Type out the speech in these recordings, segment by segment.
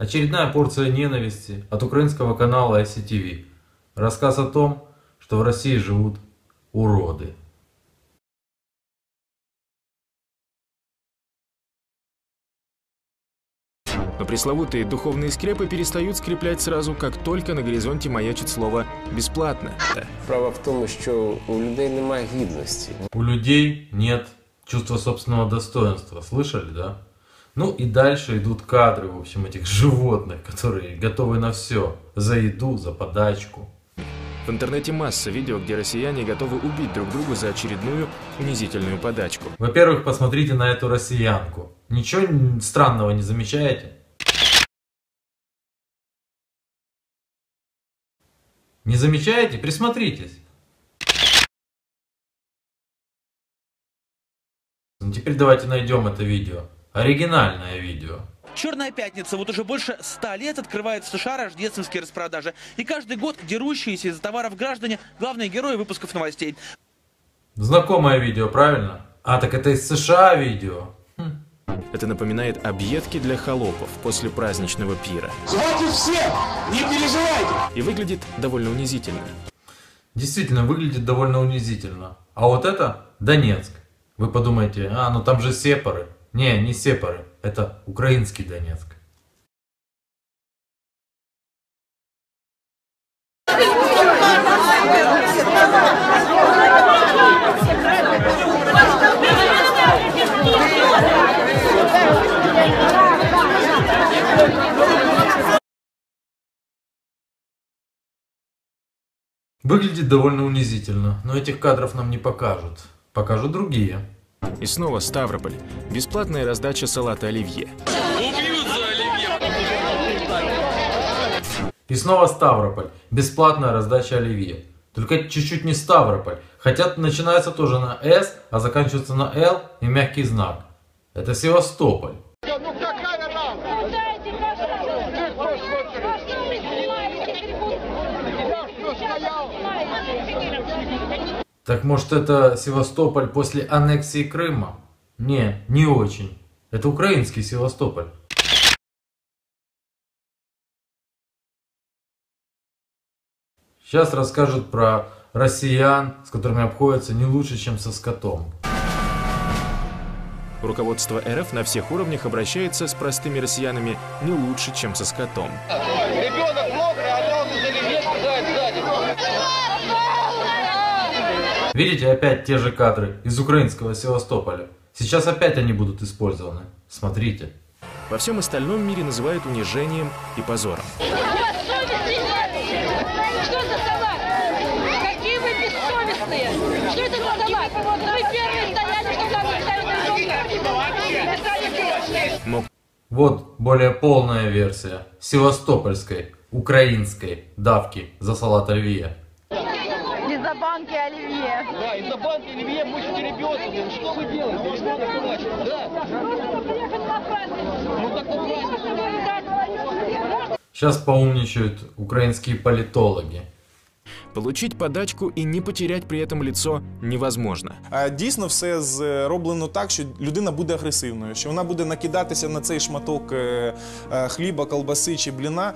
Очередная порция ненависти от украинского канала ICTV. Рассказ о том, что в России живут уроды. Но пресловутые духовные скрепы перестают скреплять сразу, как только на горизонте маячит слово «бесплатно». Справа в тому, що у людей немає гідності. У людей нет чувства собственного достоинства. Слышали, да? Ну и дальше идут кадры, в общем, этих животных, которые готовы на все. За еду, за подачку. В интернете масса видео, где россияне готовы убить друг друга за очередную унизительную подачку. Во-первых, посмотрите на эту россиянку. Ничего странного не замечаете? Не замечаете? Присмотритесь. Ну, теперь давайте найдем это видео. Оригинальное видео. Черная пятница. Вот уже больше 100 лет открывает в США рождественские распродажи. И каждый год дерущиеся из-за товаров граждане – главные герои выпусков новостей. Знакомое видео, правильно? А, так это из США видео. Это напоминает объедки для холопов после праздничного пира. Хватит всех! Не переживайте! И выглядит довольно унизительно. Действительно, выглядит довольно унизительно. А вот это Донецк. Вы подумаете, ну там же сепары. Не сепары. Это украинский Донецк. Выглядит довольно унизительно, но этих кадров нам не покажут. Покажут другие. И снова Ставрополь. Бесплатная раздача салата оливье. И снова Ставрополь. Бесплатная раздача оливье. Только чуть-чуть не Ставрополь. Хотя начинается тоже на С, а заканчивается на Л и мягкий знак. Это Севастополь. Так может это Севастополь после аннексии Крыма? Не очень. Это украинский Севастополь. Сейчас расскажут про россиян, с которыми обходятся не лучше, чем со скотом. Руководство РФ на всех уровнях обращается с простыми россиянами не лучше, чем со скотом. Ребенок мокрый, а он за левее бежает сзади. Видите, опять те же кадры из украинского Севастополя. Сейчас опять они будут использованы. Смотрите. Во всем остальном мире называют унижением и позором. Что за салат? Какие вы бессовестные! Что это за салат? Вы первые стояли, что там Вот более полная версия севастопольской, украинской давки за салат оливье. из-за банки оливье. Да, из-за банки оливье мучите ребенка. Что вы делаете? Ребенок плачет. Да. Ну так Сейчас поумничают украинские политологи. Получить подачку і не потерять при этом лицо невозможно. Дійсно все зроблено так, що людина буде агресивною, що вона буде накидатися на цей шматок хліба, колбаси чи бліна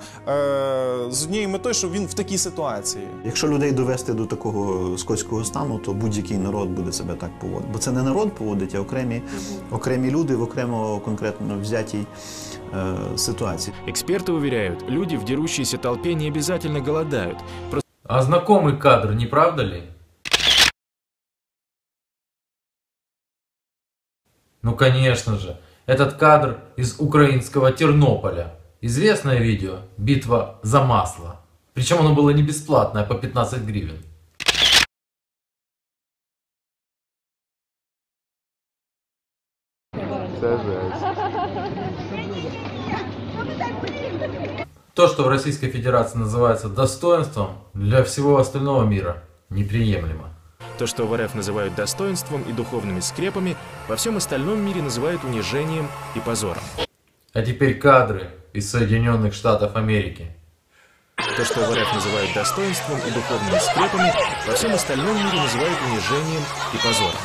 з однією метою, що він в такій ситуації. Якщо людей довести до такого скотського стану, то будь-який народ буде себе так поводити. Бо це не народ поводить, а окремі люди в окремо конкретно взятій ситуації. Эксперты уверяют, люди в дерущейся толпе не обязательно голодают. А знакомый кадр, не правда ли? Ну конечно же, этот кадр из украинского Тернополя. Известное видео «Битва за масло». Причем оно было не бесплатное, а по 15 гривен. То, что в Российской Федерации называется достоинством, для всего остального мира неприемлемо. То, что в РФ называют достоинством и духовными скрепами, во всем остальном мире называют унижением и позором. А теперь кадры из Соединенных Штатов Америки. То, что в РФ называют достоинством и духовными скрепами, во всем остальном мире называют унижением и позором.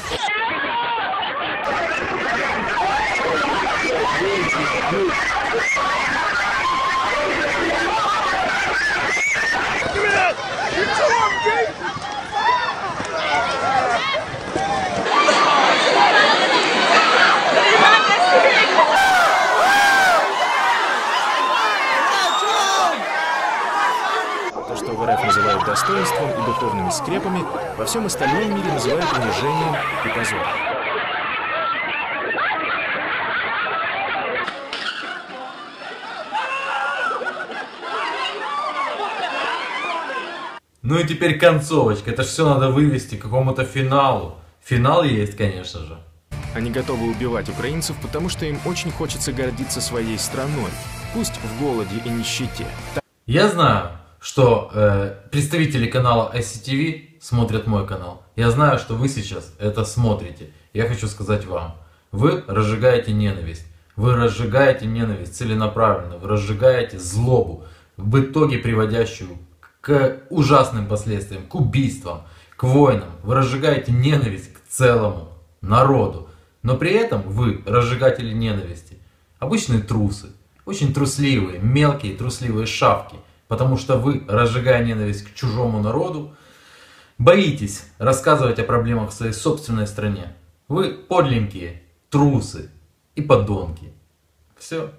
достоинством и духовными скрепами, во всем остальном мире называют унижением и позором. Ну и теперь концовочка. Это ж все надо вывести к какому-то финалу. Финал есть, конечно же. Они готовы убивать украинцев, потому что им очень хочется гордиться своей страной, пусть в голоде и нищете. Я знаю, что представители канала ICTV смотрят мой канал. Я знаю, что вы сейчас это смотрите. Я хочу сказать вам. Вы разжигаете ненависть. Вы разжигаете ненависть целенаправленно. Вы разжигаете злобу, в итоге приводящую к ужасным последствиям, к убийствам, к войнам. Вы разжигаете ненависть к целому народу. Но при этом вы, разжигатели ненависти, обычные трусы, очень трусливые, мелкие трусливые шавки. Потому что вы, разжигая ненависть к чужому народу, боитесь рассказывать о проблемах в своей собственной стране. Вы подленькие, трусы и подонки. Все.